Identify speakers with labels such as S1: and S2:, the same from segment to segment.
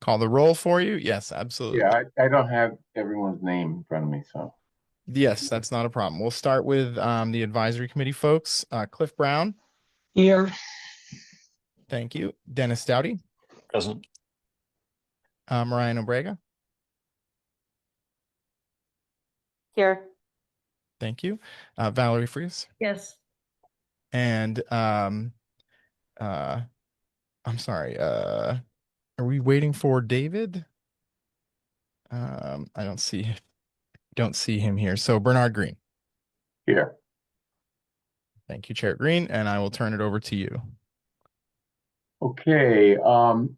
S1: Call the roll for you? Yes,
S2: Yeah,
S1: absolutely.
S2: I don't have everyone's name in front of me, so.
S1: Yes, that's not a problem. We'll start with the advisory committee folks. Cliff Brown,
S3: Here.
S1: thank you. Dennis Doughty,
S4: Present.
S1: Ryan Obrega,
S5: Here.
S1: thank you. Valerie Frias,
S5: Yes.
S1: and uh, I'm sorry. Are we waiting for David? I don't see him here. So Bernard Green.
S2: Here.
S1: Thank you, Chair Green, and I will turn it over to you.
S2: Okay, none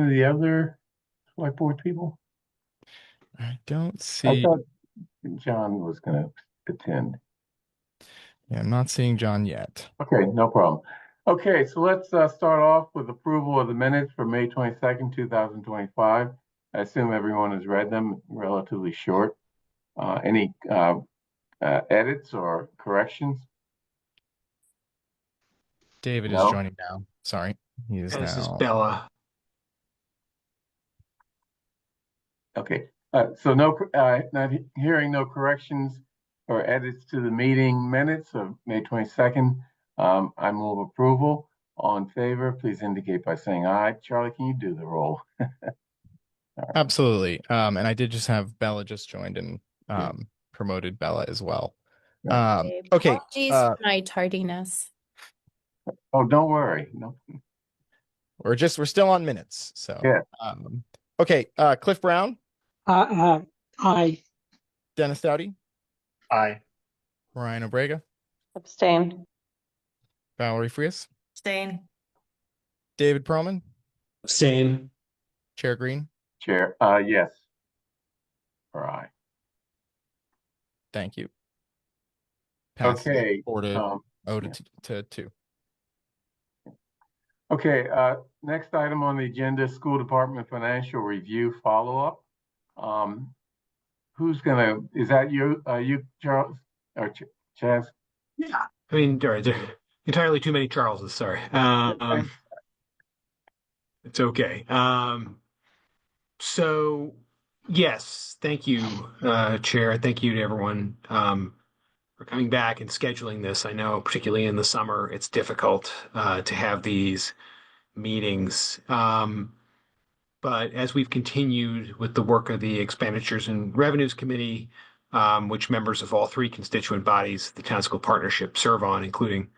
S2: of the other select board people?
S1: I don't
S2: I
S1: see.
S2: thought John was gonna attend.
S1: Yeah, I'm not seeing John yet.
S2: Okay, no problem. Okay, so let's start off with approval of the minutes for May 22nd, 2025. I assume everyone has read them, relatively short. Any edits or corrections?
S1: David is
S2: No?
S1: joining now. Sorry, he is
S3: This is
S1: now.
S3: Bella.
S2: Okay, so not hearing no corrections or edits to the meeting minutes of May 22nd. I move approval. All in favor, please indicate by saying aye. Charlie, can you do the roll?
S1: Absolutely. And I did just have Bella just joined and promoted Bella as well. Okay.
S6: Apologies for my tardiness.
S2: Oh, don't worry. No.
S1: We're still on minutes. So
S2: Yeah.
S1: okay. Cliff Brown,
S3: I.
S1: Dennis Doughty,
S4: Aye.
S1: Ryan Obrega,
S5: Abstain.
S1: Valerie Frias,
S5: Abstain.
S1: David Perlman,
S3: Abstain.
S1: Chair Green.
S2: Chair, yes. Or aye.
S1: Thank you. Passes
S2: Okay.
S1: 4-0
S2: Yeah.
S1: to 2.
S2: Okay, next item on the agenda, school department financial review follow-up. Is that you, Charles, or Chaz?
S3: Yeah. I mean, there are entirely too many Charleses. Sorry. It's okay. So yes, thank you, Chair. Thank you to everyone for coming back and scheduling this. I know, particularly in the summer, it's difficult to have these meetings. But as we've continued with the work of the Expenditures and Revenues Committee, which members of all three constituent bodies, the Town School Partnership, serve on, including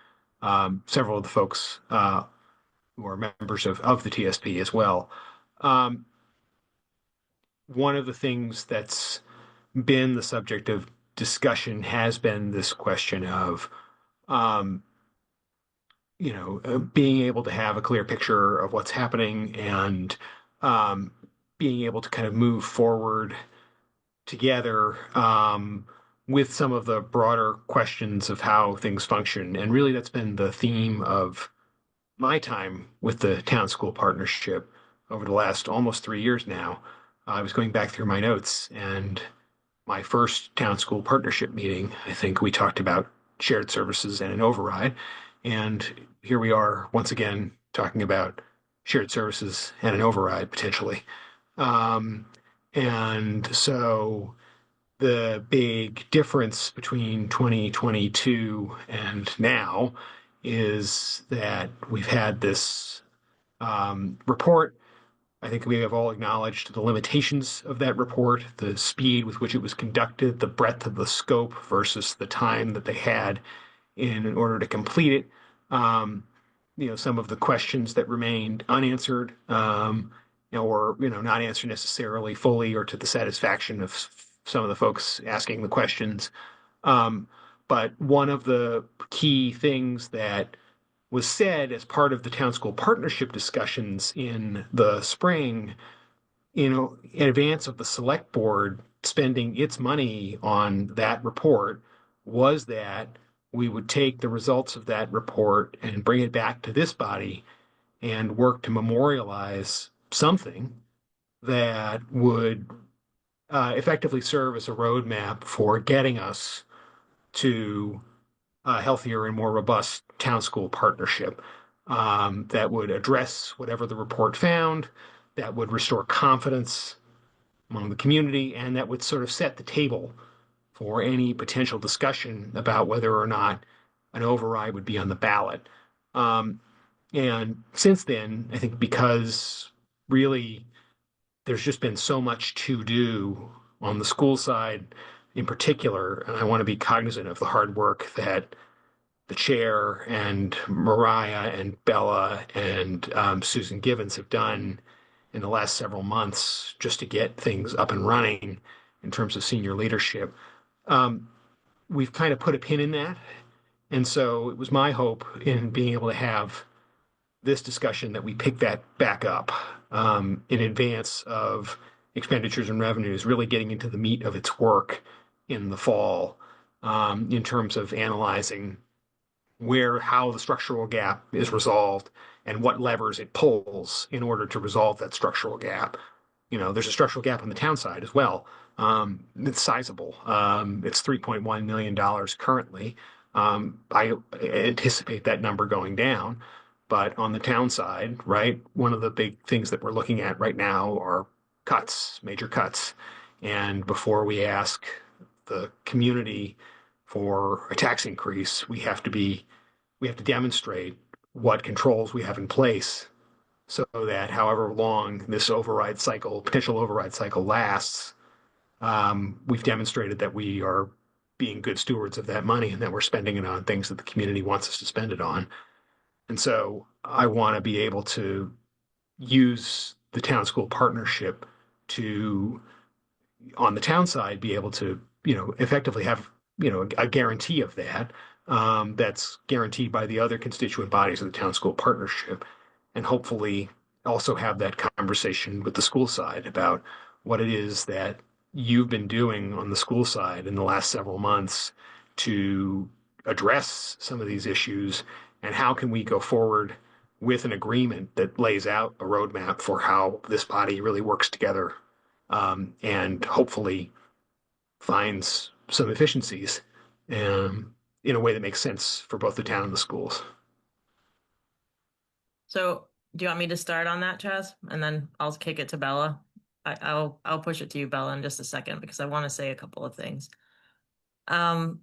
S3: several of the folks who are members of the TSP as well. One of the things that's been the subject of discussion has been this question of, um, being able to have a clear picture of what's happening and um, being able to kind of move forward together with some of the broader questions of how things function. And really, that's been the theme of my time with the Town School Partnership over the last almost 3 years now. I was going back through my notes, and my first Town School Partnership meeting, I think we talked about shared services and an override. And here we are once again talking about shared services and an override potentially. Um, and so the big difference between 2022 and now is that we've had this report. I think we have all acknowledged the limitations of that report, the speed with which it was conducted, the breadth of the scope versus the time that they had in order to complete it. Some of the questions that remained unanswered, or not answered necessarily fully or to the satisfaction of some of the folks asking the questions. But one of the key things that was said as part of the town school partnership discussions in the spring, in advance of the select board spending its money on that report, was that we would take the results of that report and bring it back to this body and work to memorialize something that would effectively serve as a roadmap for getting us to a healthier and more robust town school partnership that would address whatever the report found, that would restore confidence among the community and that would sort of set the table for any potential discussion about whether or not an override would be on the ballot. And since then, I think because really there's just been so much to do on the school side in particular, and I want to be cognizant of the hard work that the chair and Mariah and Bella and Susan Givens have done in the last several months just to get things up and running in terms of senior leadership. We've kind of put a pin in that. And so it was my hope in being able to have this discussion that we pick that back up in advance of expenditures and revenues really getting into the meat of its work in the fall in terms of analyzing how the structural gap is resolved and what levers it pulls in order to resolve that structural gap. There's a structural gap on the town side as well. It's sizable. It's $3.1 million currently. I anticipate that number going down. But on the town side, right, one of the big things that we're looking at right now are cuts, major cuts. And before we ask the community for a tax increase, we have to demonstrate what controls we have in place so that however long this potential override cycle lasts, we've demonstrated that we are being good stewards of that money and that we're spending it on things that the community wants us to spend it on. And so I want to be able to use the town school partnership to, on the town side, be able to, effectively have, a guarantee of that. That's guaranteed by the other constituent bodies of the town school partnership, and hopefully also have that conversation with the school side about what it is that you've been doing on the school side in the last several months to address some of these issues, and how can we go forward with an agreement that lays out a roadmap for how this body really works together and hopefully finds some efficiencies in a way that makes sense for both the town and the schools.
S7: So do you want me to start on that, Chaz? And then I'll kick it to Bella. I'll push it to you, Bella, in just a second, because I want to say a couple of things. The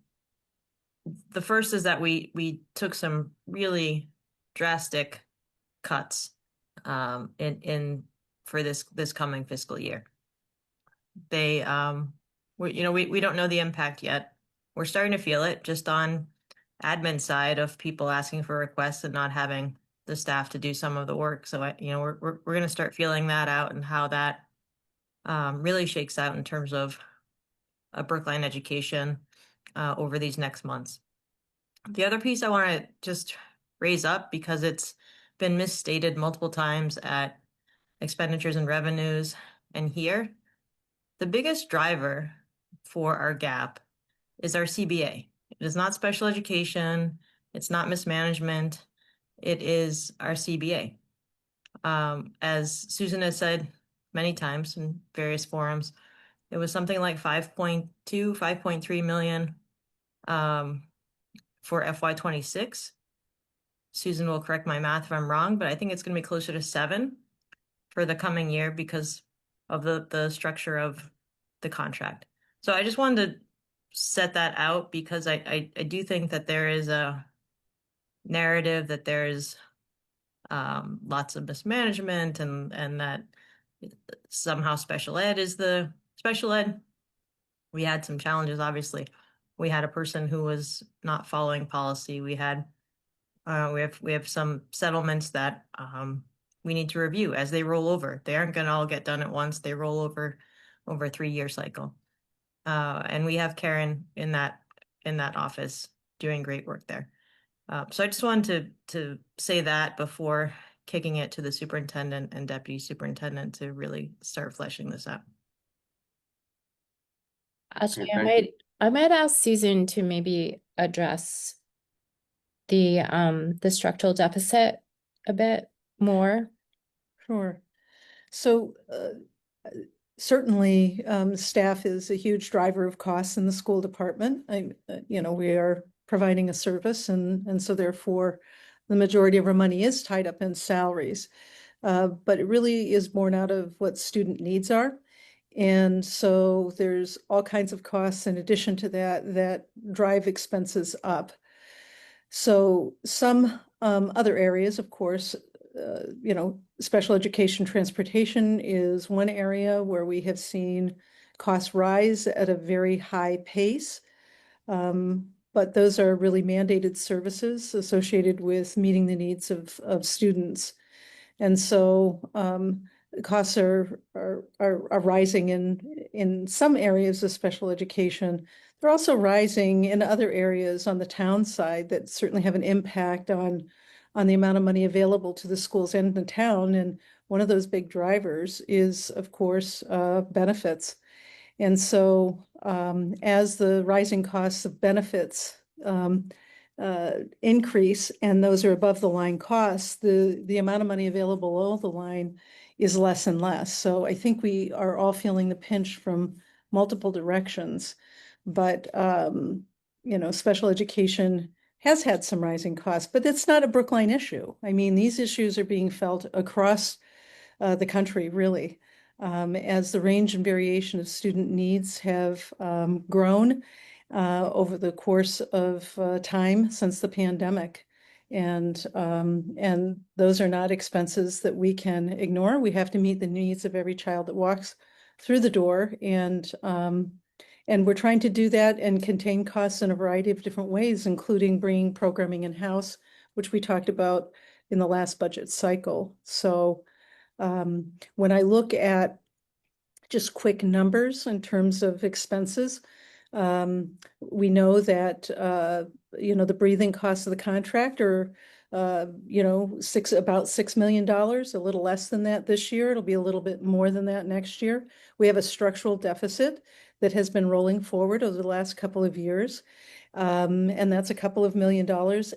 S7: first is that we took some really drastic cuts in for this coming fiscal year. We don't know the impact yet. We're starting to feel it just on admin side of people asking for requests and not having the staff to do some of the work. So we're going to start feeling that out and how that really shakes out in terms of a Brookline education over these next months. The other piece I want to just raise up, because it's been misstated multiple times at expenditures and revenues and here, the biggest driver for our gap is our CBA. It is not special education. It's not mismanagement. It is our CBA. As Susan has said many times in various forums, it was something like 5.2, 5.3 million for FY26. Susan will correct my math if I'm wrong, but I think it's going to be closer to 7 for the coming year because of the structure of the contract. So I just wanted to set that out because I do think that there is a narrative that there's lots of mismanagement and that somehow special ed is the special ed. We had some challenges, obviously. We had a person who was not following policy. We have some settlements that we need to review as they roll over. They aren't going to all get done at once. They roll over a 3-year cycle. And we have Karen in that office doing great work there. So I just wanted to say that before kicking it to the superintendent and deputy superintendent to really start fleshing this out.
S6: Actually,
S2: Okay,
S6: I might ask Susan to maybe address the structural deficit a bit more.
S8: Sure. So certainly staff is a huge driver of costs in the school department. We are providing a service and so therefore the majority of our money is tied up in salaries. but it really is born out of what student needs are. And so there's all kinds of costs in addition to that that drive expenses up. So some other areas, of course, special education transportation is one area where we have seen costs rise at a very high pace. But those are really mandated services associated with meeting the needs of students. And so costs are rising in some areas of special education. They're also rising in other areas on the town side that certainly have an impact on the amount of money available to the schools and the town. And one of those big drivers is, of course, benefits. And so as the rising costs of benefits increase, and those are above the line costs, the amount of money available below the line is less and less. So I think we are all feeling the pinch from multiple directions. But special education has had some rising costs, but it's not a Brookline issue. I mean, these issues are being felt across the country, really, as the range and variation of student needs have grown over the course of time since the pandemic. And those are not expenses that we can ignore. We have to meet the needs of every child that walks through the door. And we're trying to do that and contain costs in a variety of different ways, including bringing programming in-house, which we talked about in the last budget cycle. So when I look at just quick numbers in terms of expenses, we know that the breathing costs of the contract are about $6 million, a little less than that this year. It'll be a little bit more than that next year. We have a structural deficit that has been rolling forward over the last couple of years. And that's a couple of $1 million.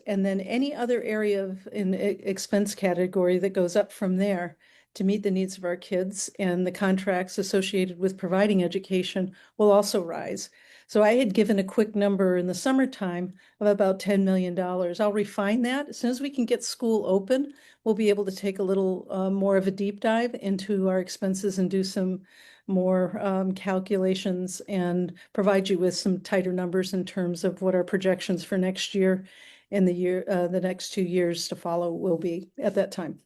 S8: And then any other area in expense category that goes up from there to meet the needs of our kids and the contracts associated with providing education will also rise. So I had given a quick number in the summertime of about $10 million. I'll refine that. As soon as we can get school open, we'll be able to take a little more of a deep dive into our expenses and do some more calculations and provide you with some tighter numbers in terms of what our projections for next year and the next 2 years to follow will be at that time.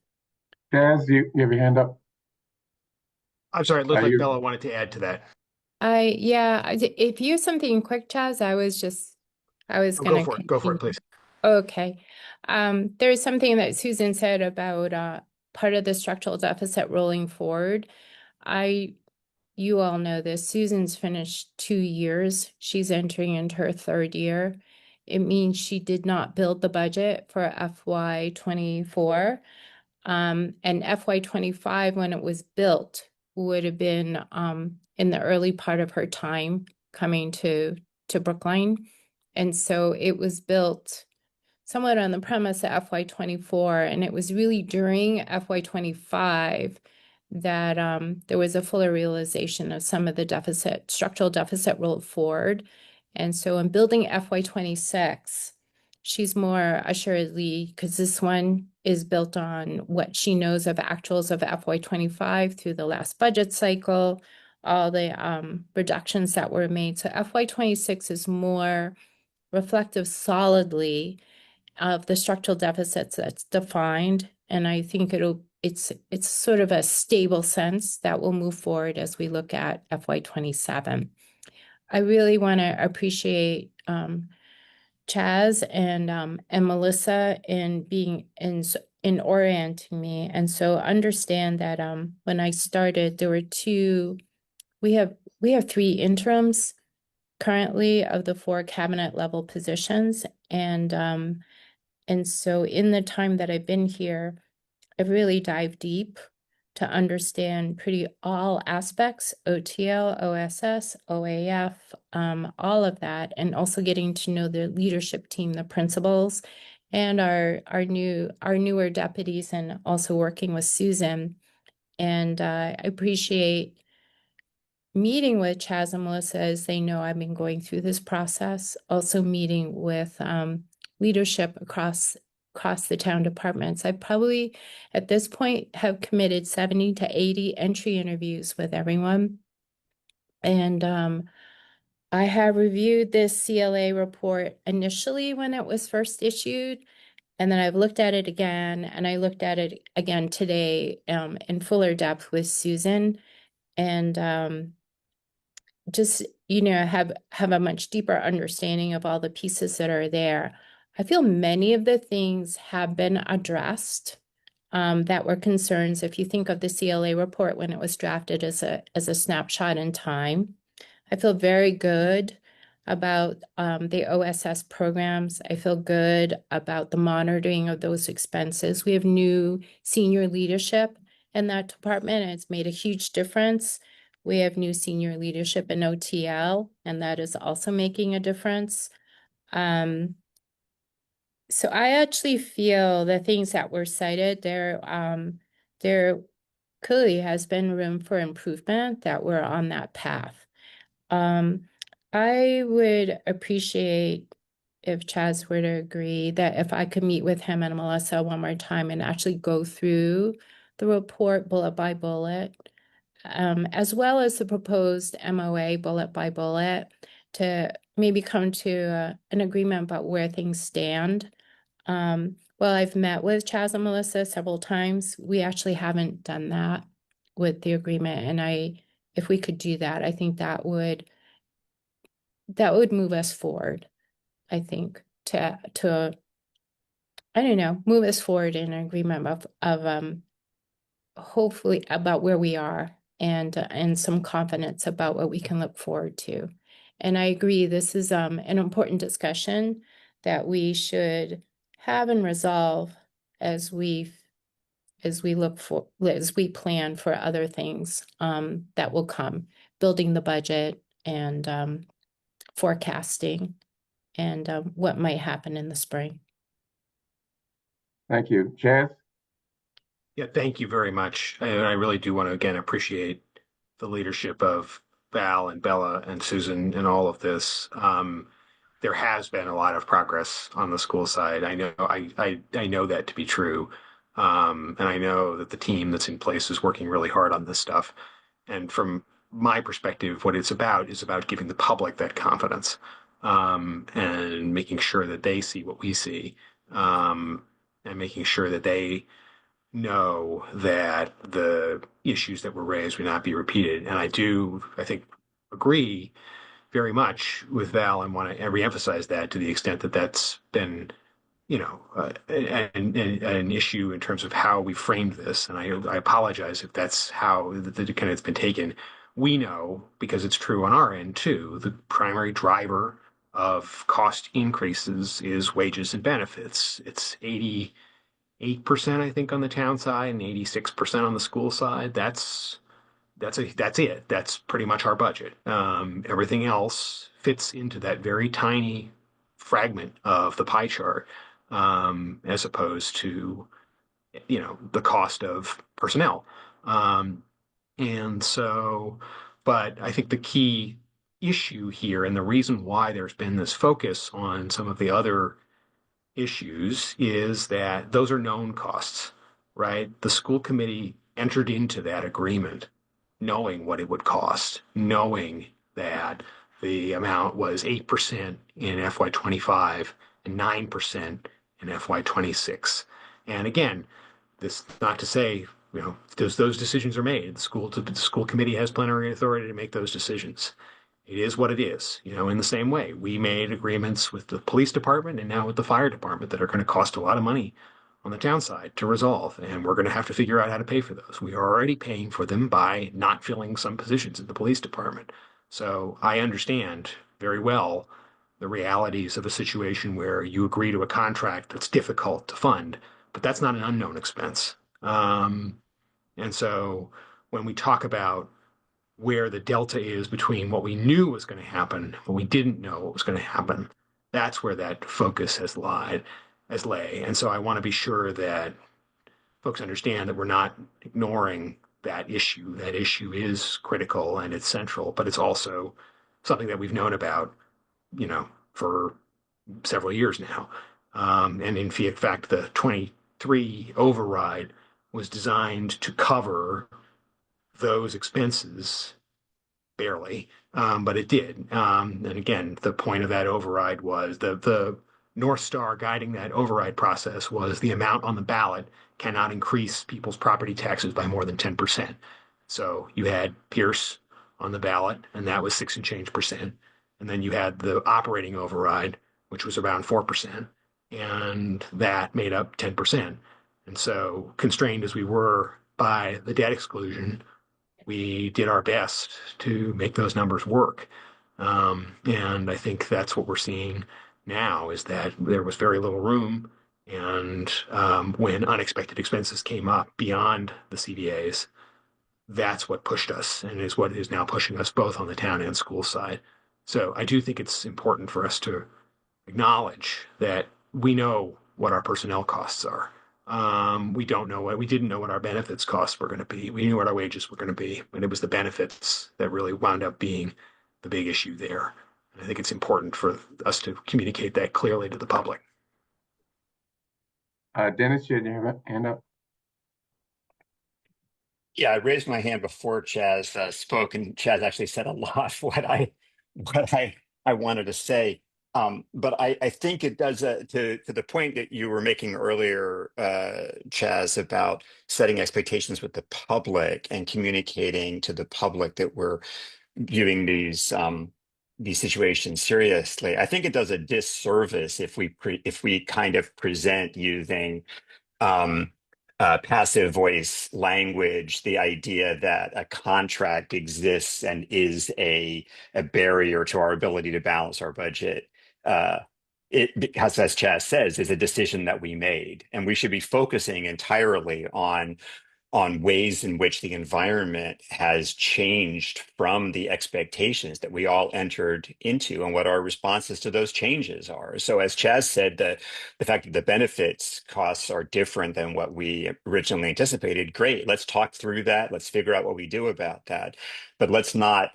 S2: Jazz, you have your hand up?
S3: I'm sorry, it looked
S2: Are
S3: like
S2: you-
S3: Bella wanted to add to that.
S6: If you have something quick, Chaz, I was
S3: Oh,
S6: gonna
S3: go for
S6: continue.
S3: it, please.
S6: Okay. There's something that Susan said about part of the structural deficit rolling forward. You all know this. Susan's finished 2 years. She's entering into her 3rd year. It means she did not build the budget for FY24. And FY25, when it was built, would have been in the early part of her time coming to Brookline. And so it was built somewhat on the premise of FY24, and it was really during FY25 that there was a fuller realization of some of the structural deficit rolled forward. And so in building FY26, she's more assuredly, because this one is built on what she knows of actuals of FY25 through the last budget cycle, all the reductions that were made. So FY26 is more reflective solidly of the structural deficits that's defined. And I think it's sort of a stable sense that will move forward as we look at FY27. I really want to appreciate Chaz and Melissa in being in orienting me. And so understand that when I started, there were we have 3 interims currently of the 4 cabinet level positions. And so in the time that I've been here, I've really dived deep to understand pretty all aspects, OTL, OSS, OAF, all of that, and also getting to know the leadership team, the principals, and our newer deputies, and also working with Susan. And I appreciate meeting with Chaz and Melissa as they know I've been going through this process, also meeting with leadership across across the town departments. I probably at this point have committed 70 to 80 entry interviews with everyone. And I have reviewed this CLA report initially when it was first issued, and then I've looked at it again, and I looked at it again today in fuller depth with Susan, and just, you know, have a much deeper understanding of all the pieces that are there. I feel many of the things have been addressed that were concerns. If you think of the CLA report when it was drafted as a snapshot in time, I feel very good about the OSS programs. I feel good about the monitoring of those expenses. We have new senior leadership in that department, and it's made a huge difference. We have new senior leadership in OTL, and that is also making a difference. So I actually feel the things that were cited there clearly has been room for improvement, that we're on that path. I would appreciate if Chaz were to agree that if I could meet with him and Melissa one more time and actually go through the report bullet by bullet, as well as the proposed MOA bullet by bullet, to maybe come to an agreement about where things stand. Well, I've met with Chaz and Melissa several times. We actually haven't done that with the agreement, and if we could do that, I think that would move us forward. I think to I don't know, move us forward in an agreement of hopefully about where we are and some confidence about what we can look forward to. And I agree, this is an important discussion that we should have and resolve as we plan for other things that will come, building the budget and forecasting and what might happen in the spring.
S2: Thank you. Chaz?
S3: Yeah, thank you very much. I really do want to again appreciate the leadership of Val and Bella and Susan in all of this. There has been a lot of progress on the school side. I know that to be true. And I know that the team that's in place is working really hard on this stuff. And from my perspective, what it's about is about giving the public that confidence, and making sure that they see what we see, and making sure that they know that the issues that were raised would not be repeated. And I think, agree very much with Val and want to reemphasize that to the extent that that's been, you know, an issue in terms of how we framed this. And I apologize if that's how the kind of it's been taken. We know, because it's true on our end too, the primary driver of cost increases is wages and benefits. It's 88%, I think, on the town side and 86% on the school side. That's it. That's pretty much our budget. Everything else fits into that very tiny fragment of the pie chart, as opposed to, you know, the cost of personnel. And so, but I think the key issue here and the reason why there's been this focus on some of the other issues is that those are known costs, right? The school committee entered into that agreement knowing what it would cost, knowing that the amount was 8% in FY25 and 9% in FY26. And again, this not to say, you know, those decisions are made. The school committee has plenary authority to make those decisions. It is what it is. You know, in the same way, we made agreements with the police department and now with the fire department that are going to cost a lot of money on the town side to resolve, and we're going to have to figure out how to pay for those. We are already paying for them by not filling some positions in the police department. So I understand very well the realities of a situation where you agree to a contract that's difficult to fund, but that's not an unknown expense. And so when we talk about where the delta is between what we knew was going to happen and what we didn't know what was going to happen, that's where that focus has lay. And so I want to be sure that folks understand that we're not ignoring that issue. That issue is critical and it's central, but it's also something that we've known about, you know, for several years now. And in fact, the 23 override was designed to cover those expenses barely, but it did. And again, the point of that override was the North Star guiding that override process was the amount on the ballot cannot increase people's property taxes by more than 10%. So you had Pierce on the ballot, and that was 6 and change percent. And then you had the operating override, which was around 4%, and that made up 10%. And so, constrained as we were by the debt exclusion, we did our best to make those numbers work. And I think that's what we're seeing now is that there was very little room. And when unexpected expenses came up beyond the CVAs, that's what pushed us and is what is now pushing us both on the town and school side. So I do think it's important for us to acknowledge that we know what our personnel costs are. We didn't know what our benefits costs were going to be. We knew what our wages were going to be, and it was the benefits that really wound up being the big issue there. And I think it's important for us to communicate that clearly to the public.
S2: Dennis, you had your hand up?
S4: Yeah, I raised my hand before Chaz spoke, and Chaz actually said a lot of what I wanted to say. But I think it does to the point that you were making earlier, Chaz, about setting expectations with the public and communicating to the public that we're viewing these situations seriously. I think it does a disservice if we kind of present using passive voice language, the idea that a contract exists and is a barrier to our ability to balance our budget. Because, as Chaz says, is a decision that we made, and we should be focusing entirely on ways in which the environment has changed from the expectations that we all entered into and what our responses to those changes are. So as Chaz said, the fact that the benefits costs are different than what we originally anticipated, great. Let's talk through that. Let's figure out what we do about that. But let's not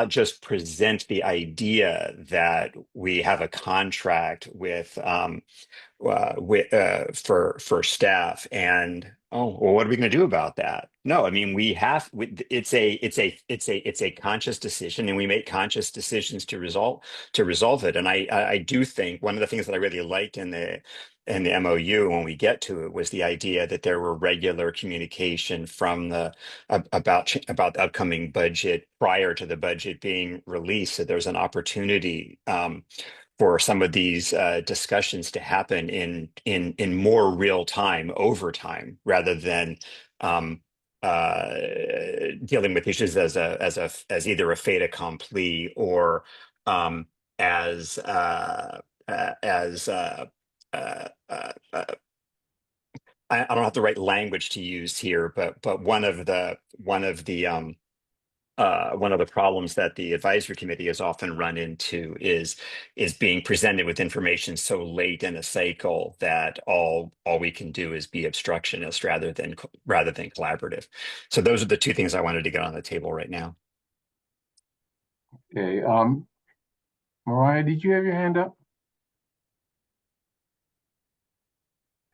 S4: just present the idea that we have a contract with for staff and oh well, what are we going to do about that? No, I mean it's a conscious decision, and we make conscious decisions to resolve it. And I do think one of the things that I really liked in the MOU when we get to it was the idea that there were regular communication from about the upcoming budget prior to the budget being released. So there's an opportunity for some of these discussions to happen in more real time over time, rather than dealing with issues as either a fait accompli or as I don't have the right language to use here, but one of the problems that the advisory committee has often run into is being presented with information so late in a cycle that all we can do is be obstructionist rather than collaborative. So those are the two things I wanted to get on the table right now.
S2: Okay. Mariah, did you have your hand up?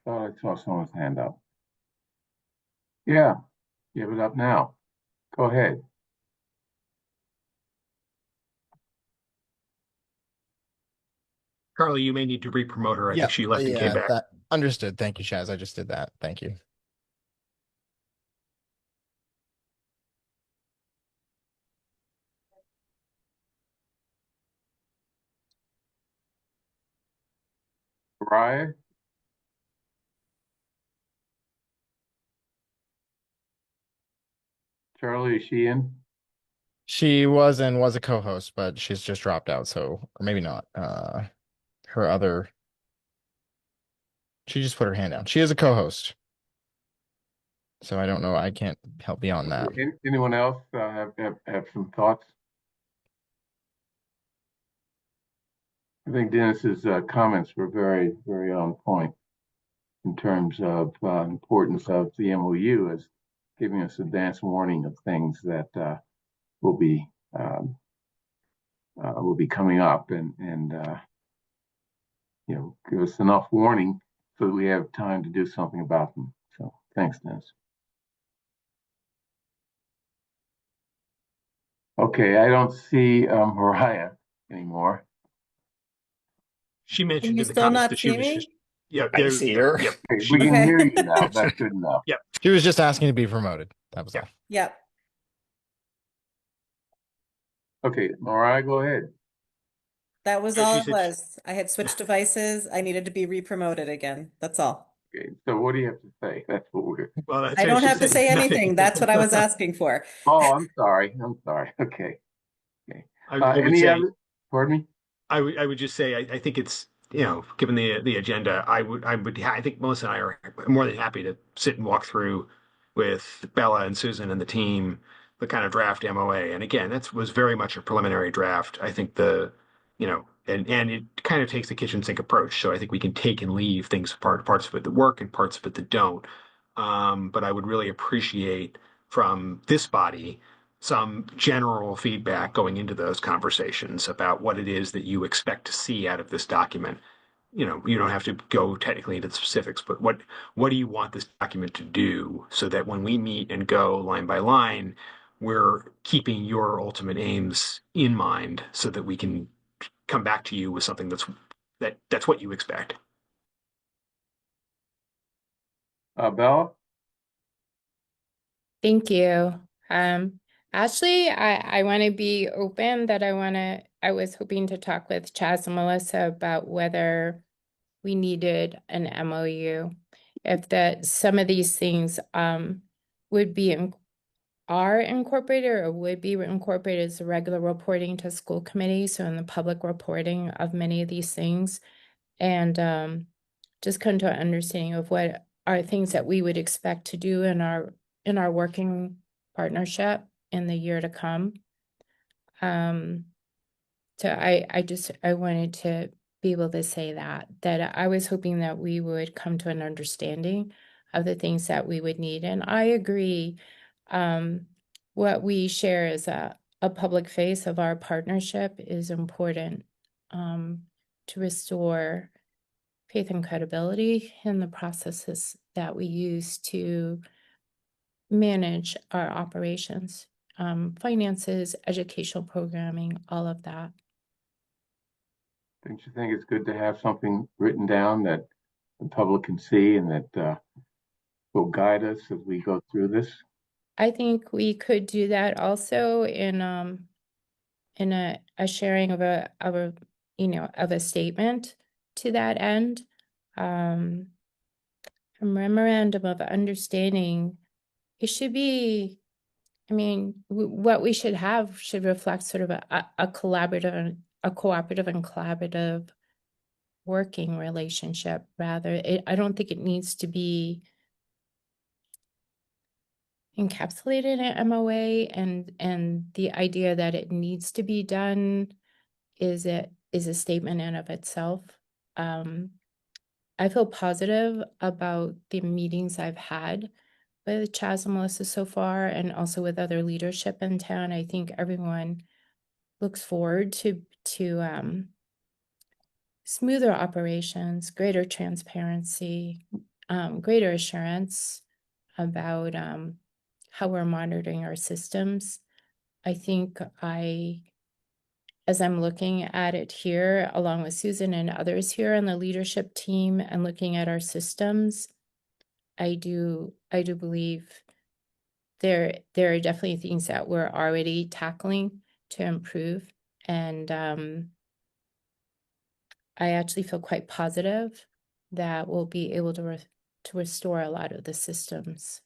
S2: Thought I saw someone's hand up. Yeah, give it up now. Go ahead.
S3: Carly, you may need to re-promote her. I think she left and came back.
S1: Understood. Thank you, Chaz. I just did that. Thank you.
S2: Mariah? Charlie, is she in?
S1: She was a co-host, but she's just dropped out, so or maybe not. She just put her hand down. She is a co-host. So I don't know. I can't help beyond that.
S2: Anyone else have some thoughts? I think Dennis's comments were very, very on point in terms of importance of the MOU as giving us advance warning of things that will be coming up, and give us enough warning so that we have time to do something about them. So thanks, Dennis. Okay, I don't see Mariah anymore.
S3: She mentioned
S9: you
S3: in the
S9: still
S3: comments
S9: not
S3: that she
S9: see
S3: was
S9: me?
S3: just, yeah,
S4: I see her.
S3: Yep.
S2: Okay, we can
S9: Okay.
S2: hear you now. That's good enough.
S3: Yep.
S1: She was just asking to be promoted. That was
S3: Yeah.
S1: all.
S9: Yep.
S2: Okay, Mariah, go ahead.
S9: That was
S3: Yeah,
S9: all
S3: she
S9: it
S3: said-
S9: was. I had switched devices. I needed to be re-promoted again. That's all.
S2: Okay, so what do you have to say? That's what we're.
S3: Well, that's
S9: I don't
S3: she
S9: have to
S3: said
S9: say
S3: nothing.
S9: anything. That's what I was asking for.
S2: Oh, I'm sorry. I'm sorry. Okay. Okay.
S3: I would
S2: Any
S3: say,
S2: other? Pardon me.
S3: I would just say, I think it's, given the agenda, I think Melissa and I are more than happy to sit and walk through with Bella and Susan and the team, the kind of draft MOA. And again, that was very much a preliminary draft. I think and it kind of takes the kitchen sink approach. So I think we can take and leave things apart, parts of it that work and parts of it that don't. But I would really appreciate from this body some general feedback going into those conversations about what it is that you expect to see out of this document. You don't have to go technically into the specifics, but what do you want this document to do so that when we meet and go line by line, we're keeping your ultimate aims in mind so that we can come back to you with something that's what you expect.
S2: Bella?
S6: Thank you. Actually, I want to be open that I was hoping to talk with Chaz and Melissa about whether we needed an MOU. If some of these things would be are incorporated or would be incorporated as the regular reporting to school committee, so in the public reporting of many of these things, and just come to an understanding of what are things that we would expect to do in our working partnership in the year to come. So I wanted to be able to say that I was hoping that we would come to an understanding of the things that we would need. And I agree, what we share as a public face of our partnership is important, to restore faith and credibility in the processes that we use to manage our operations, finances, educational programming, all of that.
S2: Don't you think it's good to have something written down that the public can see and that will guide us as we go through this?
S6: I think we could do that also in a sharing of a statement to that end. A memorandum of understanding, it should be, I mean, what we should have should reflect sort of a collaborative and collaborative working relationship rather. I don't think it needs to be encapsulated in MOA, and the idea that it needs to be done is a statement in of itself. I feel positive about the meetings I've had with Chaz and Melissa so far, and also with other leadership in town. I think everyone looks forward to smoother operations, greater transparency, greater assurance about how we're monitoring our systems. I think as I'm looking at it here, along with Susan and others here on the leadership team and looking at our systems, I do believe there are definitely things that we're already tackling to improve. And I actually feel quite positive that we'll be able to restore a lot of the systems.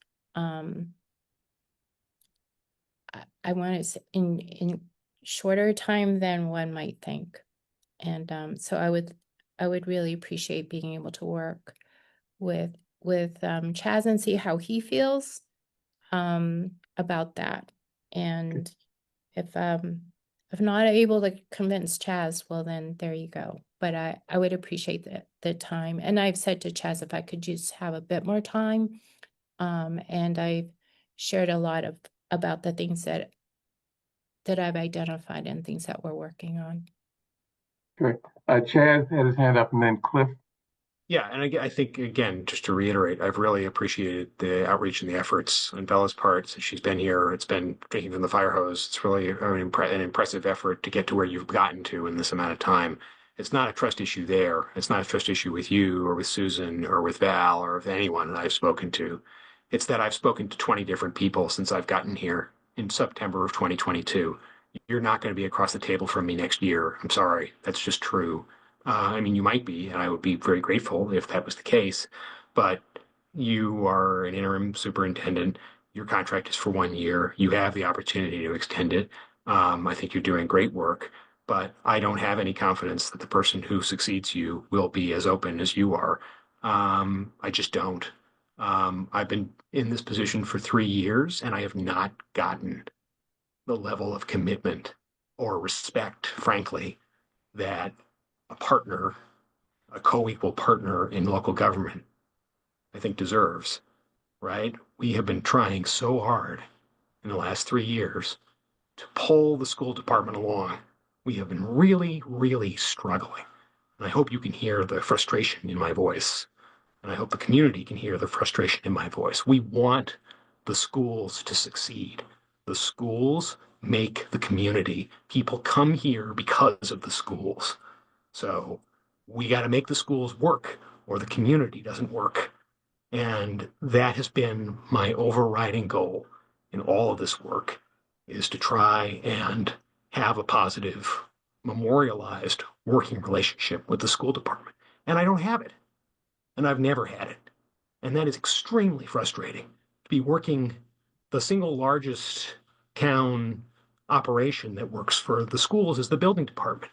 S6: I want to in shorter time than one might think. And so I would really appreciate being able to work with Chaz and see how he feels about that. And if not able to convince Chaz, well then there you go. But I would appreciate the time. And I've said to Chaz if I could just have a bit more time. And I've shared a lot about the things that I've identified and things that we're working on.
S2: Great. Chad had his hand up, and then Cliff.
S3: Yeah, and I think, again, just to reiterate, I've really appreciated the outreach and the efforts on Bella's part since she's been here. It's been drinking from the fire hose. It's really an impressive effort to get to where you've gotten to in this amount of time. It's not a trust issue there. It's not a trust issue with you or with Susan or with Val or with anyone that I've spoken to. It's that I've spoken to 20 different people since I've gotten here in September of 2022. You're not going to be across the table from me next year. I'm sorry. That's just true. I mean, you might be, and I would be very grateful if that was the case, but you are an interim superintendent. Your contract is for 1 year. You have the opportunity to extend it. I think you're doing great work, but I don't have any confidence that the person who succeeds you will be as open as you are. I just don't. I've been in this position for 3 years, and I have not gotten the level of commitment or respect, frankly, that a partner, a co-equal partner in local government, I think deserves, right? We have been trying so hard in the last 3 years to pull the school department along. We have been really, really struggling. And I hope you can hear the frustration in my voice. And I hope the community can hear the frustration in my voice. We want the schools to succeed. The schools make the community. People come here because of the schools. So we got to make the schools work or the community doesn't work. And that has been my overriding goal in all of this work, is to try and have a positive, memorialized working relationship with the school department. And I don't have it. And I've never had it. And that is extremely frustrating to be working the single largest town operation that works for the schools is the building department.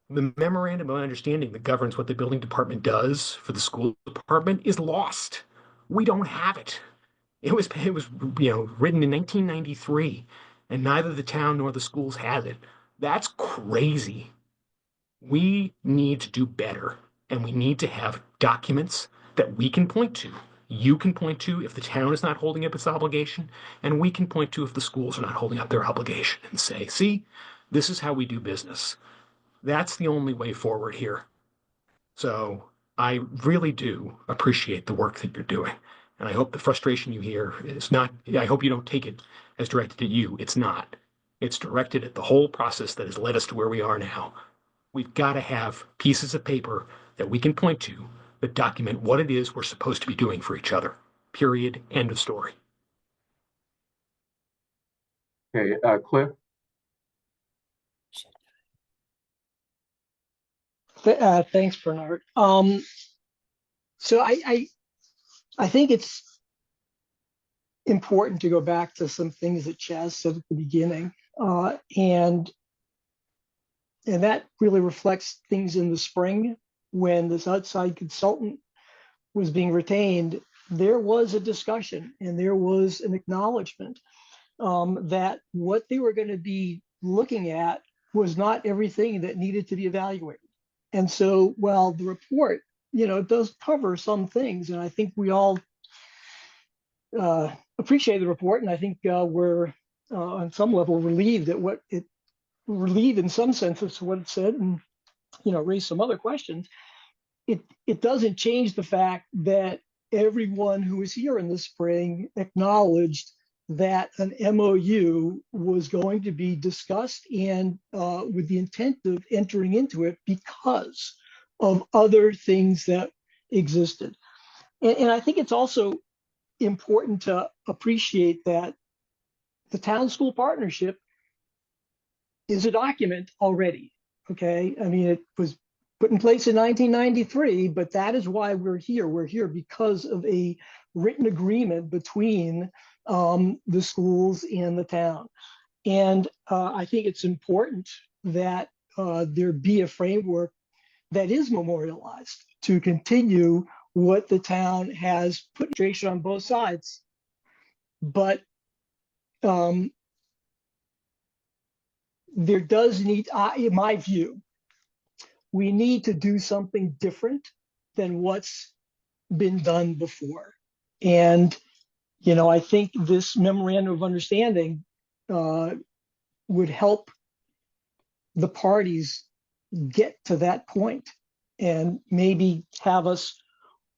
S3: The memorandum of understanding that governs what the building department does for the school department is lost. We don't have it. It was written in 1993, and neither the town nor the schools has it. That's crazy. We need to do better, and we need to have documents that we can point to. You can point to if the town is not holding up its obligation, and we can point to if the schools are not holding up their obligation and say, see, this is how we do business. That's the only way forward here. So I really do appreciate the work that you're doing. And I hope the frustration you hear is not, I hope you don't take it as directed at you. It's not. It's directed at the whole process that has led us to where we are now. We've got to have pieces of paper that we can point to that document what it is we're supposed to be doing for each other. Period. End of story.
S2: Okay, Cliff.
S10: Thanks, Bernard. So I think it's important to go back to some things that Chaz said at the beginning, and that really reflects things in the spring when this outside consultant was being retained. There was a discussion and there was an acknowledgement that what they were going to be looking at was not everything that needed to be evaluated. And so while the report, does cover some things, and I think we all appreciate the report, and I think we're on some level relieved at what it relieved in some sense of what it said, and raise some other questions. It doesn't change the fact that everyone who was here in the spring acknowledged that an MOU was going to be discussed and with the intent of entering into it because of other things that existed. And I think it's also important to appreciate that the town school partnership is a document already, okay? I mean, it was put in place in 1993, but that is why we're here. We're here because of a written agreement between the schools and the town. And I think it's important that there be a framework that is memorialized to continue what the town has put on both sides. But there does need, in my view, we need to do something different than what's been done before. And, I think this memorandum of understanding would help the parties get to that point and maybe have us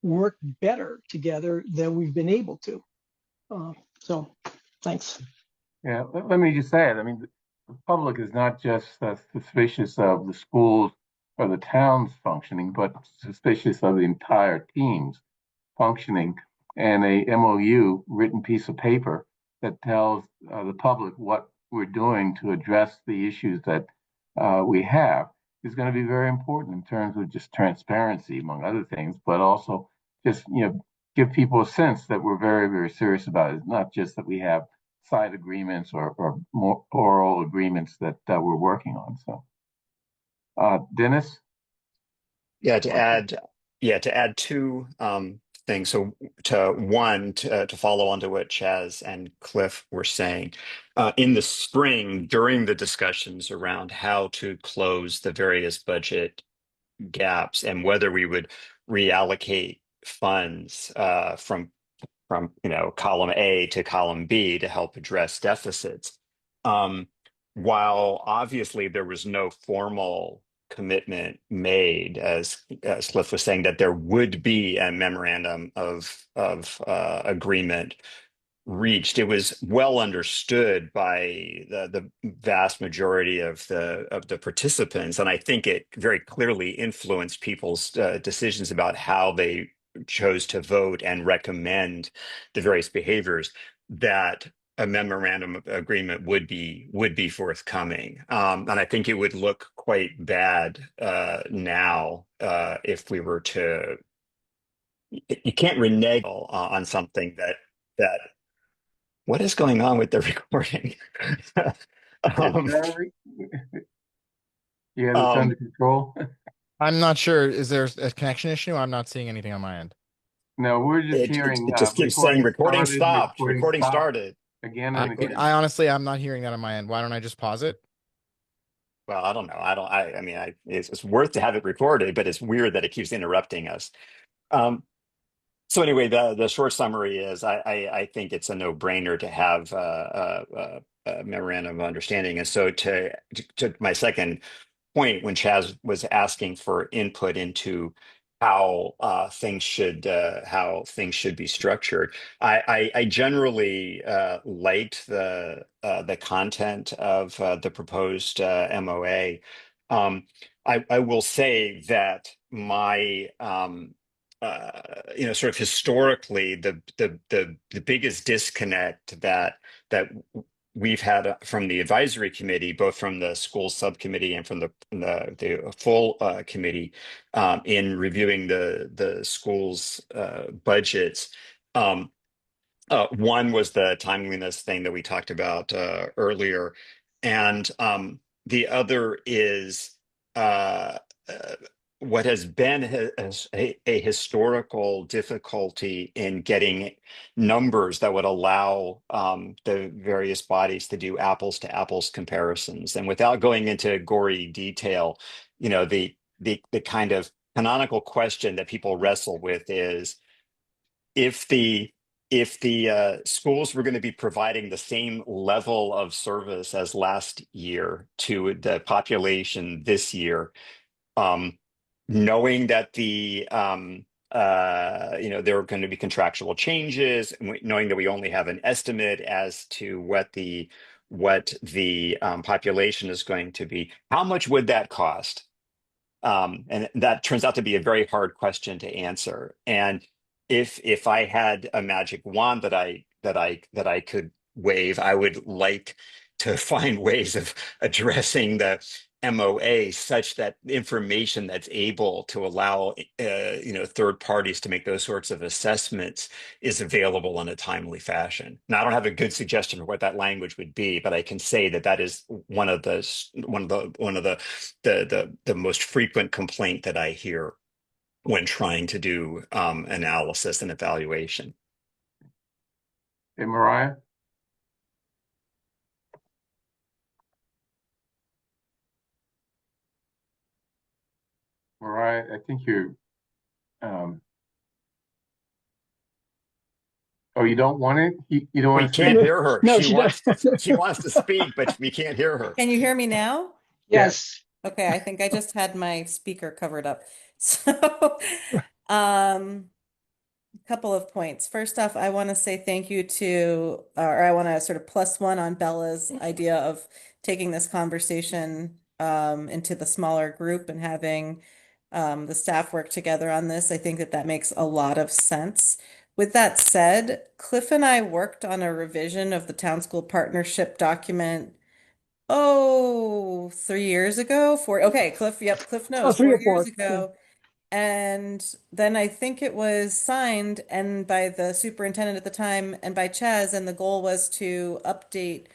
S10: work better together than we've been able to. So thanks.
S2: Yeah, let me just say it. I mean, the public is not just suspicious of the schools or the town's functioning, but suspicious of the entire team's functioning. And a MOU, written piece of paper, that tells the public what we're doing to address the issues that we have is going to be very important in terms of just transparency, among other things, but also just, give people a sense that we're very, very serious about it. It's not just that we have side agreements or more oral agreements that we're working on. So, Dennis?
S4: Yeah, to add two things. So to follow on to what Chaz and Cliff were saying, in the spring, during the discussions around how to close the various budget gaps and whether we would reallocate funds from column A to column B to help address deficits. While obviously there was no formal commitment made, as Cliff was saying, that there would be a memorandum of agreement reached, it was well understood by the vast majority of the participants, and I think it very clearly influenced people's decisions about how they chose to vote and recommend the various behaviors, that a memorandum of agreement would be forthcoming. And I think it would look quite bad now if we were to. You can't renege on something that. What is going on with the recording?
S2: You have this under control?
S1: I'm not sure. Is there a connection issue? I'm not seeing anything on my end.
S2: No, we're just hearing.
S4: It just keeps saying recording stopped. Recording started.
S2: Again and again.
S1: I honestly, I'm not hearing that on my end. Why don't I just pause it?
S4: Well, I don't know. I mean, it's worth to have it recorded, but it's weird that it keeps interrupting us. So anyway, the short summary is I think it's a no-brainer to have a memorandum of understanding. And so to my second point, when Chaz was asking for input into how things should be structured, I generally liked the content of the proposed MOA. I will say that my sort of historically, the biggest disconnect that we've had from the advisory committee, both from the school subcommittee and from the full committee, in reviewing the schools' budgets. One was the timeliness thing that we talked about earlier, and the other is what has been a historical difficulty in getting numbers that would allow the various bodies to do apples to apples comparisons. And without going into gory detail, the kind of canonical question that people wrestle with is, if the schools were going to be providing the same level of service as last year to the population this year, knowing that there are going to be contractual changes, knowing that we only have an estimate as to what the population is going to be, how much would that cost? And that turns out to be a very hard question to answer. And if I had a magic wand that I could wave, I would like to find ways of addressing the MOA such that information that's able to allow third parties to make those sorts of assessments is available in a timely fashion. Now, I don't have a good suggestion for what that language would be, but I can say that is one of the most frequent complaint that I hear when trying to do analysis and evaluation.
S2: Hey, Mariah? Mariah, I think you're, you don't want it? You don't want to
S4: can't hear her.
S10: No,
S4: she wants to speak, but we can't hear her.
S9: Can you hear me now?
S10: Yes.
S9: Okay, I think I just had my speaker covered up. So, um, a couple of points. First off, I want to say thank you to, or I want to sort of +1 on Bella's idea of taking this conversation into the smaller group and having the staff work together on this. I think that that makes a lot of sense. With that said, Cliff and I worked on a revision of the town school partnership document. Oh, 3 years ago? Okay, Cliff, yep, Cliff
S10: Oh,
S9: knows,
S10: 3 or 4.
S9: 4 years ago. And then I think it was signed and by the superintendent at the time and by Chaz, and the goal was to update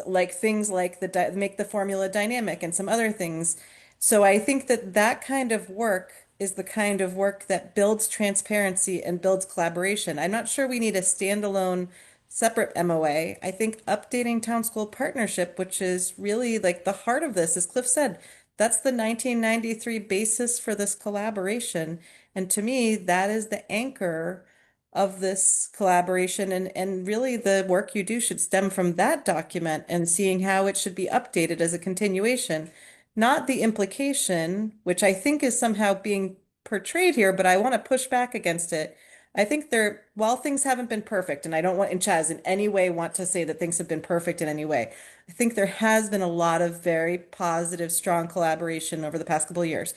S9: like things like make the formula dynamic and some other things. So I think that that kind of work is the kind of work that builds transparency and builds collaboration. I'm not sure we need a standalone separate MOA. I think updating town school partnership, which is really like the heart of this, as Cliff said, that's the 1993 basis for this collaboration. And to me, that is the anchor of this collaboration. And really, the work you do should stem from that document and seeing how it should be updated as a continuation, not the implication, which I think is somehow being portrayed here, but I want to push back against it. I think while things haven't been perfect, and I don't want, and Chaz, in any way want to say that things have been perfect in any way. I think there has been a lot of very positive, strong collaboration over the past couple of years.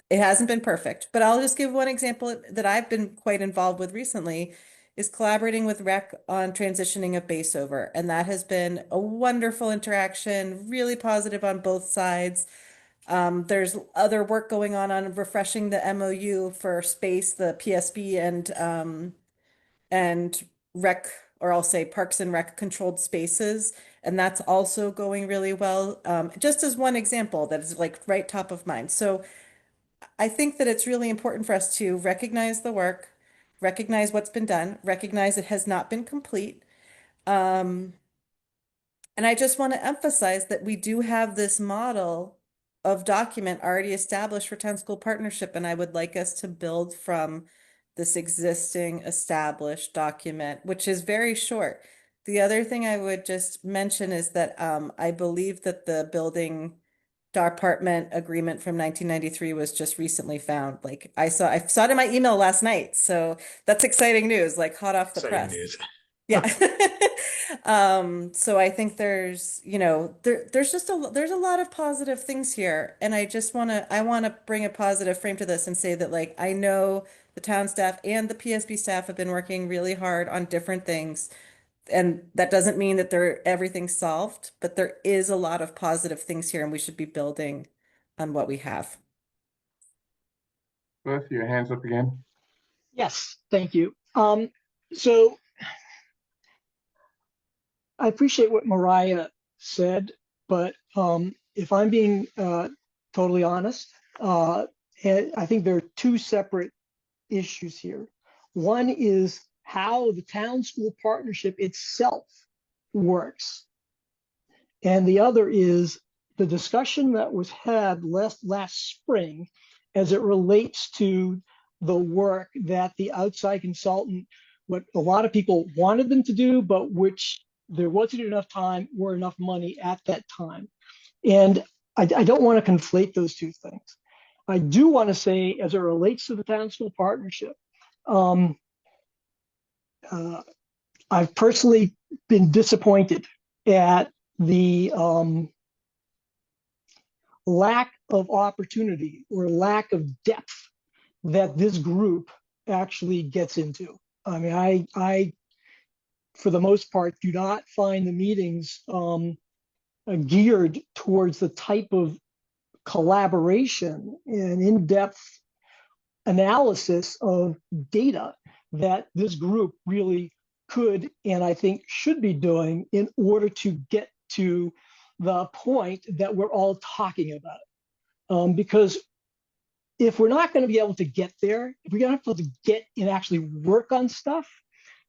S9: It hasn't been perfect, but I'll just give one example that I've been quite involved with recently is collaborating with Rec on transitioning of base over. And that has been a wonderful interaction, really positive on both sides. There's other work going on refreshing the MOU for space, the PSB and rec, or I'll say Parks and Rec controlled spaces. And that's also going really well. Just as one example that is like right top of mind. So I think that it's really important for us to recognize the work, recognize what's been done, recognize it has not been complete. Um, and I just want to emphasize that we do have this model of document already established for town school partnership, and I would like us to build from this existing established document, which is very short. The other thing I would just mention is that I believe that the building department agreement from 1993 was just recently found. Like I saw it in my email last night, so that's exciting news, like hot off the
S3: Exciting
S9: press.
S3: news.
S9: Yeah. So I think there's, there's a lot of positive things here. And I want to bring a positive frame to this and say that like, I know the town staff and the PSB staff have been working really hard on different things. And that doesn't mean that everything's solved, but there is a lot of positive things here and we should be building on what we have.
S2: Cliff, your hands up again.
S10: Yes, thank you. So I appreciate what Mariah said, but if I'm being totally honest, I think there are two separate issues here. One is how the town school partnership itself works. And the other is the discussion that was had last spring as it relates to the work that the outside consultant, what a lot of people wanted them to do, but which there wasn't enough time or enough money at that time. And I don't want to conflate those two things. I do want to say, as it relates to the town school partnership, I've personally been disappointed at the lack of opportunity or lack of depth that this group actually gets into. I mean, I for the most part, do not find the meetings geared towards the type of collaboration and in-depth analysis of data that this group really could and I think should be doing in order to get to the point that we're all talking about. Because if we're not going to be able to get there, if we're going to have to get and actually work on stuff,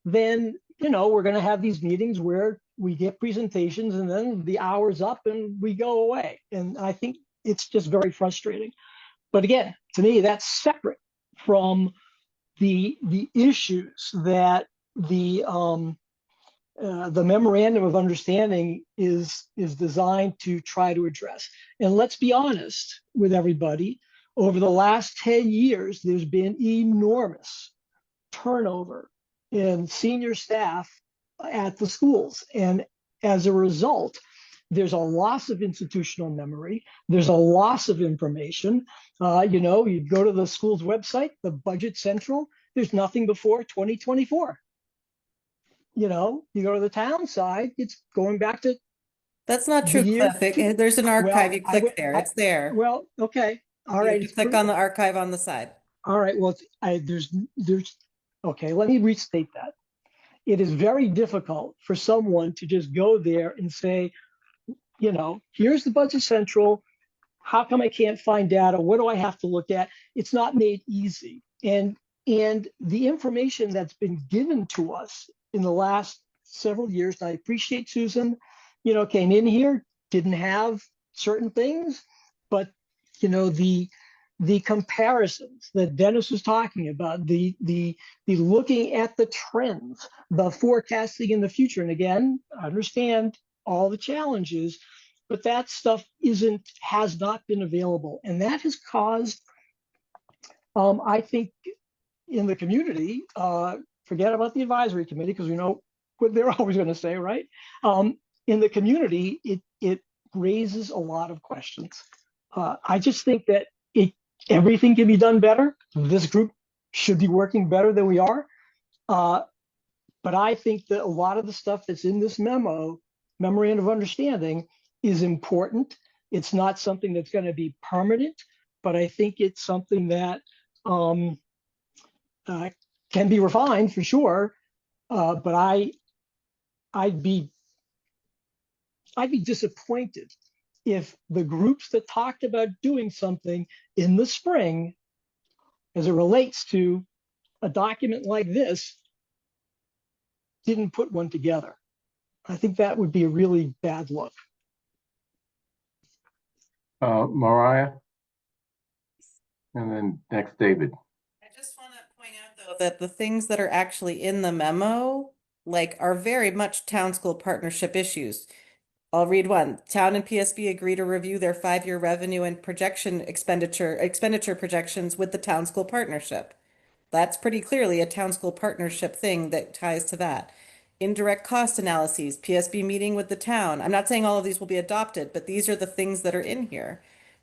S10: then we're going to have these meetings where we get presentations and then the hour's up and we go away. And I think it's just very frustrating. But again, to me, that's separate from the issues that the the memorandum of understanding is designed to try to address. And let's be honest with everybody, over the last 10 years, there's been enormous turnover in senior staff at the schools. And as a result, there's a loss of institutional memory. There's a loss of information. You go to the school's website, the Budget Central, there's nothing before 2024. You go to the town side, it's going back to.
S9: That's not true, Cliff. There's an archive.
S10: Well,
S9: you click there. It's there.
S10: Well, okay. All right.
S9: You click on the archive on the side.
S10: All right. Well, okay. Let me restate that. It is very difficult for someone to just go there and say, here's the Budget Central. How come I can't find data? What do I have to look at? It's not made easy. And the information that's been given to us in the last several years, and I appreciate Susan, came in here, didn't have certain things, but the comparisons that Dennis was talking about, the looking at the trends, the forecasting in the future. And again, I understand all the challenges, but that stuff has not been available. And that has caused, I think, in the community, forget about the advisory committee, because we know what they're always going to say, right? In the community, it raises a lot of questions. I just think that everything can be done better. This group should be working better than we are. But I think that a lot of the stuff that's in this memorandum of understanding, is important. It's not something that's going to be permanent, but I think it's something that can be refined for sure. But I'd be disappointed if the groups that talked about doing something in the spring, as it relates to a document like this, didn't put one together. I think that would be a really bad look.
S2: Mariah, and then next David.
S9: I just want to point out though that the things that are actually in the memo, are very much town school partnership issues. I'll read one. Town and PSB agree to review their 5-year revenue and expenditure projections with the town school partnership. That's pretty clearly a town school partnership thing that ties to that. Indirect cost analyses, PSB meeting with the town. I'm not saying all of these will be adopted, but these are the things that are in here,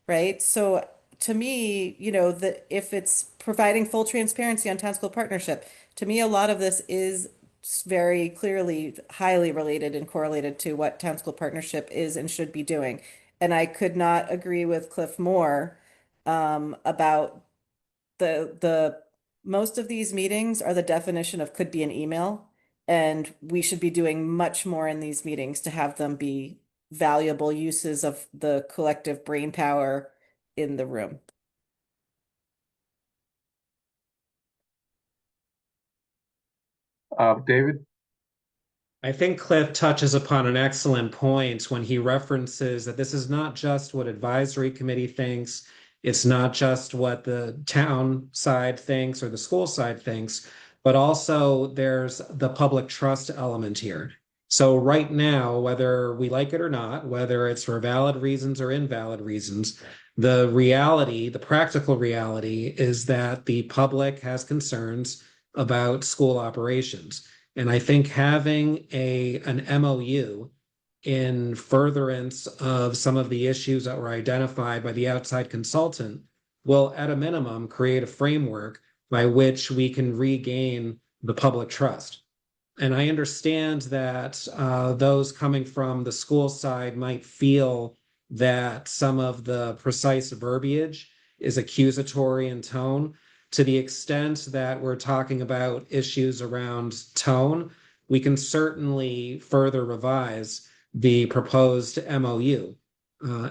S9: right? So to me, that if it's providing full transparency on town school partnership, to me, a lot of this is very clearly highly related and correlated to what town school partnership is and should be doing. And I could not agree with Cliff more about the most of these meetings are the definition of could be an email. And we should be doing much more in these meetings to have them be valuable uses of the collective brain power in the room.
S2: David?
S11: I think Cliff touches upon an excellent point when he references that this is not just what advisory committee thinks. It's not just what the town side thinks or the school side thinks, but also there's the public trust element here. So right now, whether we like it or not, whether it's for valid reasons or invalid reasons, the reality, the practical reality is that the public has concerns about school operations. And I think having an MOU in furtherance of some of the issues that were identified by the outside consultant will, at a minimum, create a framework by which we can regain the public trust. And I understand that those coming from the school side might feel that some of the precise verbiage is accusatory in tone. To the extent that we're talking about issues around tone, we can certainly further revise the proposed MOU.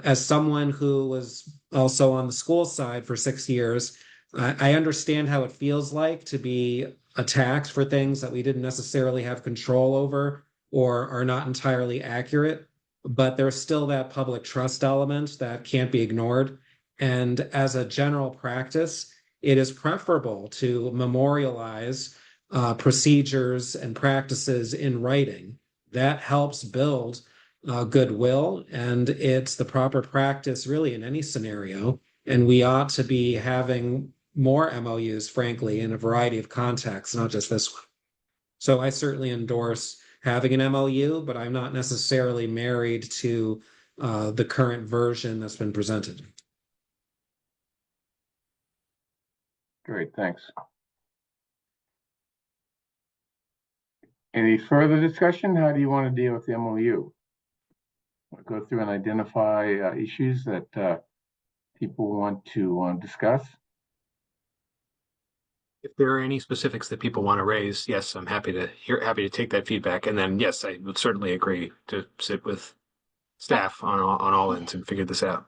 S11: As someone who was also on the school side for 6 years, I understand how it feels like to be attacked for things that we didn't necessarily have control over or are not entirely accurate, but there's still that public trust element that can't be ignored. And as a general practice, it is preferable to memorialize procedures and practices in writing That helps build goodwill, and it's the proper practice really in any scenario. And we ought to be having more MOUs, frankly, in a variety of contexts, not just this one. So I certainly endorse having an MOU, but I'm not necessarily married to the current version that's been presented.
S2: Great, thanks. Any further discussion? How do you want to deal with the MOU? We'll go through and identify issues that people want to discuss.
S3: If there are any specifics that people want to raise, yes, I'm happy to take that feedback. And then, yes, I would certainly agree to sit with staff on all ends and figure this out.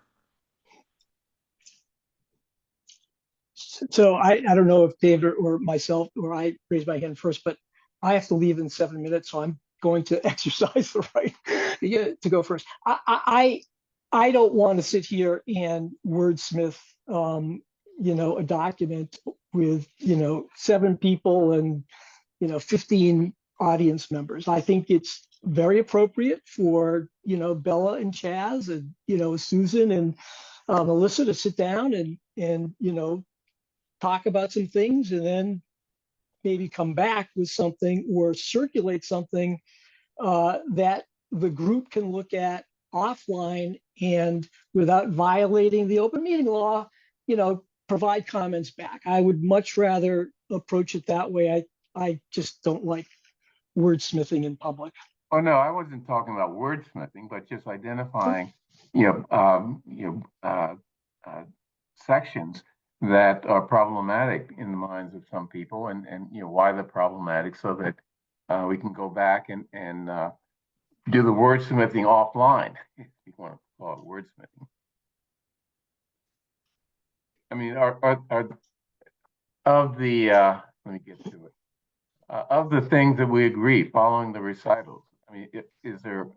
S10: So I don't know if David or myself or I raised my hand first, but I have to leave in 7 minutes, so I'm going to exercise the right to go first. I don't want to sit here and wordsmith, a document with 7 people and 15 audience members. I think it's very appropriate for Bella and Chaz and Susan and Melissa to sit down and talk about some things, and then maybe come back with something or circulate something that the group can look at offline and without violating the open meeting law, provide comments back. I would much rather approach it that way. I just don't like wordsmithing in public.
S2: Oh, no, I wasn't talking about wordsmithing, but just identifying, sections that are problematic in the minds of some people, and why they're problematic, so that we can go back and do the wordsmithing offline, if you want to call it wordsmithing. I mean, are of the let me get to it. Of the things that we agree following the recitals, I mean,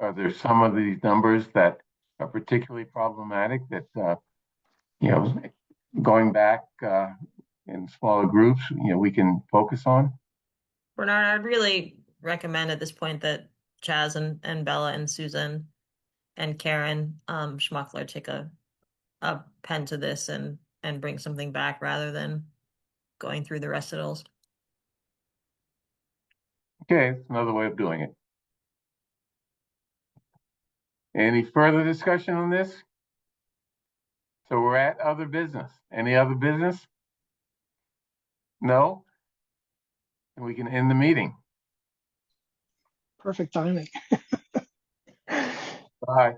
S2: are there some of these numbers that are particularly problematic that going back in smaller groups, we can focus on?
S7: Bernard, I'd really recommend at this point that Chaz and Bella and Susan and Karen Schmuckler take a pen to this and bring something back rather than going through the recitals.
S2: Okay, it's another way of doing it. Any further discussion on this? So we're at other business. Any other business? No? And we can end the meeting.
S10: Perfect timing.
S2: Bye.